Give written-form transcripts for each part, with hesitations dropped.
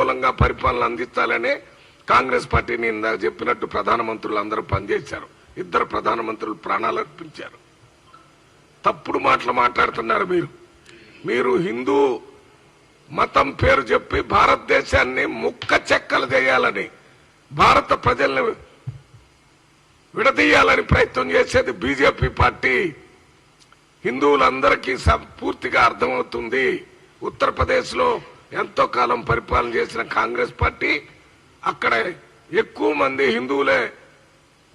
మూలంగా పరిపాలన అందించాలని కాంగ్రెస్ పార్టీని ఇందాక చెప్పినట్టు ప్రధానమంత్రులు అందరూ పనిచేశారు. ఇద్దరు ప్రధానమంత్రులు ప్రాణాలు అర్పించారు. తప్పుడు మాటలు మాట్లాడుతున్నారు మీరు హిందూ మతం పేరు చెప్పి భారతదేశాన్ని ముక్క చెక్కలు చేయాలని, భారత ప్రజల్ని విడదీయాలని ప్రయత్నం చేసేది బీజేపీ పార్టీ. హిందువులందరికీ పూర్తిగా అర్థమవుతుంది. ఉత్తరప్రదేశ్ లో ఎంతో కాలం పరిపాలన చేసిన కాంగ్రెస్ పార్టీ అక్కడ ఎక్కువ మంది హిందువులే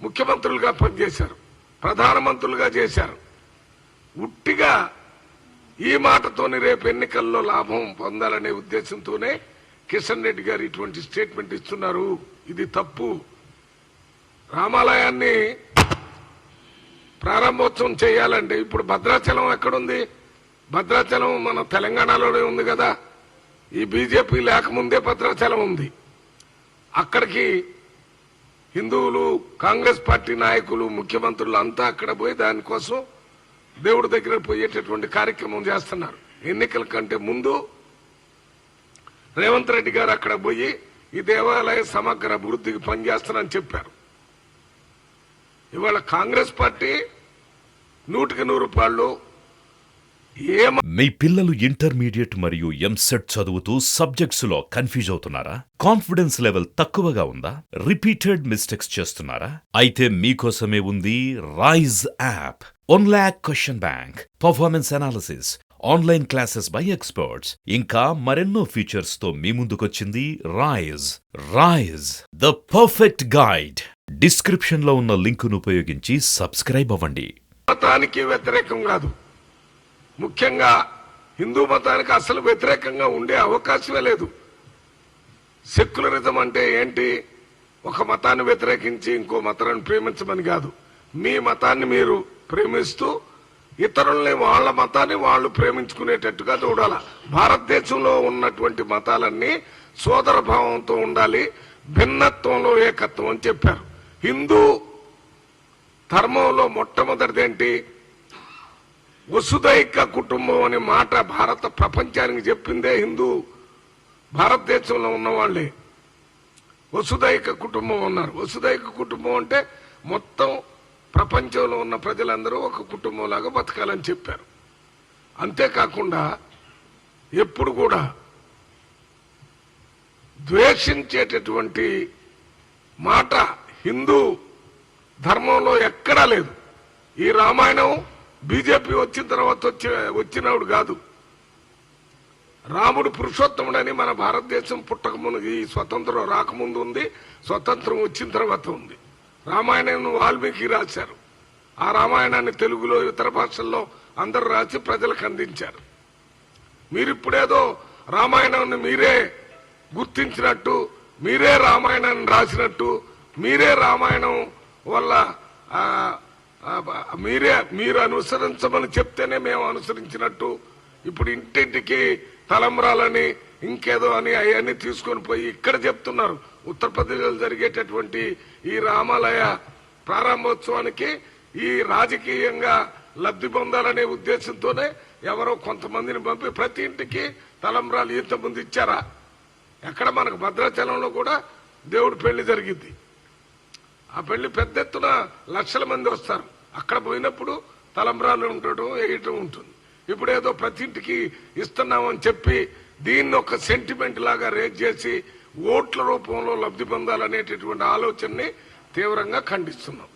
ముఖ్యమంత్రులుగా పనిచేశారు, ప్రధానమంత్రులుగా చేశారు. ఉట్టిగా ఈ మాటతోని రేపు ఎన్నికల్లో లాభం పొందాలనే ఉద్దేశంతోనే కిషన్ రెడ్డి గారు ఇటువంటి స్టేట్మెంట్ ఇస్తున్నారు. ఇది తప్పు. రామాలయాన్ని ప్రారంభోత్సవం చేయాలంటే ఇప్పుడు భద్రాచలం ఎక్కడుంది? భద్రాచలం మన తెలంగాణలోనే ఉంది కదా. ఈ బీజేపీ లేకముందే భద్రాచలం ఉంది. అక్కడికి హిందువులు, కాంగ్రెస్ పార్టీ నాయకులు, ముఖ్యమంత్రులు అంతా అక్కడ పోయి దానికోసం దేవుడి దగ్గర పోయేటటువంటి కార్యక్రమం చేస్తున్నారు. ఎన్నికల కంటే ముందు రేవంత్ రెడ్డి గారు అక్కడ పోయి ఈ దేవాలయ సమగ్ర అభివృద్ధికి పనిచేస్తానని చెప్పారు. ఇవాళ కాంగ్రెస్ పార్టీ 100% మీ పిల్లలు ఇంటర్మీడియట్ మరియు ఎంసెట్ చదువుతూ సబ్జెక్ట్స్ లో కన్ఫ్యూజ్ అవుతున్నారా? కాన్ఫిడెన్స్ లెవెల్ తక్కువగా ఉందా? రిపీటెడ్ మిస్టేక్స్ చేస్తున్నారా? అయితే మీకోసమే ఉంది Rise app. 1 lakh question bank, performance analysis, online classes by experts, ఇంకా మరెన్నో ఫీచర్స్ తో మీ ముందుకొచ్చింది Rise the perfect guide. Description లో ఉన్న లింకును ఉపయోగించి సబ్స్క్రైబ్ అవ్వండి. మతానికి వ్యతిరేకం కాదు, ముఖ్యంగా హిందూ మతానికి అసలు వ్యతిరేకంగా ఉండే అవకాశమే లేదు. సెక్యులరిజం అంటే ఏంటి? ఒక మతాన్ని వ్యతిరేకించి ఇంకో మతాన్ని ప్రేమించమని కాదు. మీ మతాన్ని మీరు ప్రేమిస్తూ ఇతరుల్ని వాళ్ళ మతాన్ని వాళ్ళు ప్రేమించుకునేటట్టుగా చూడాలి. భారతదేశంలో ఉన్నటువంటి మతాలన్నీ సోదర భావంతో ఉండాలి, భిన్నత్వంలో ఏకత్వం అని చెప్పారు. హిందూ ధర్మంలో మొట్టమొదటిదేంటి? వసుదైక కుటుంబం అనే మాట భారత ప్రపంచానికి చెప్పిందే హిందూ. భారతదేశంలో ఉన్నవాళ్లే వసుదైక కుటుంబం ఉన్నారు. వసుదైక కుటుంబం అంటే మొత్తం ప్రపంచంలో ఉన్న ప్రజలందరూ ఒక కుటుంబంలాగా బతకాలని చెప్పారు. అంతేకాకుండా ఎప్పుడు కూడా ద్వేషించేటటువంటి మాట హిందూ ధర్మంలో ఎక్కడా లేదు. ఈ రామాయణం బీజేపీ వచ్చిన తర్వాత వచ్చినప్పుడు కాదు. రాముడు పురుషోత్తముడని మన భారతదేశం పుట్టకముందు, ఈ స్వతంత్రం రాకముందు ఉంది, స్వతంత్రం వచ్చిన తర్వాత ఉంది. రామాయణాన్ని వాల్మీకి రాశారు. ఆ రామాయణాన్ని తెలుగులో, ఇతర భాషల్లో అందరూ రాసి ప్రజలకు అందించారు. మీరిప్పుడేదో రామాయణాన్ని మీరే గుర్తించినట్టు, మీరే రామాయణాన్ని రాసినట్టు, మీరే రామాయణం వల్ల మీరు అనుసరించమని చెప్తేనే మేము అనుసరించినట్టు ఇప్పుడు ఇంటింటికి తలంబ్రాలని ఇంకేదో అని అవన్నీ తీసుకొని పోయి ఇక్కడ చెప్తున్నారు. ఉత్తరప్రదేశ్లో జరిగేటటువంటి ఈ రామాలయ ప్రారంభోత్సవానికి ఈ రాజకీయంగా లబ్ధి పొందాలనే ఉద్దేశంతోనే ఎవరో కొంతమందిని పంపి ప్రతి ఇంటికి తలంబ్రాలు ఇంతకుముందు ఇచ్చారా? ఎక్కడ? మనకు భద్రాచలంలో కూడా దేవుడి పెళ్లి జరిగింది. ఆ పెళ్లి పెద్ద ఎత్తున లక్షల మంది వస్తారు. అక్కడ పోయినప్పుడు తలంబ్రాలు ఉండటం, వేయటం ఉంటుంది. ఇప్పుడు ఏదో ప్రతి ఇంటికి ఇస్తున్నామని చెప్పి దీన్ని ఒక సెంటిమెంట్ లాగా రేజ్ చేసి ఓట్ల రూపంలో లబ్ధి పొందాలనేటటువంటి ఆలోచనని తీవ్రంగా ఖండిస్తున్నాం.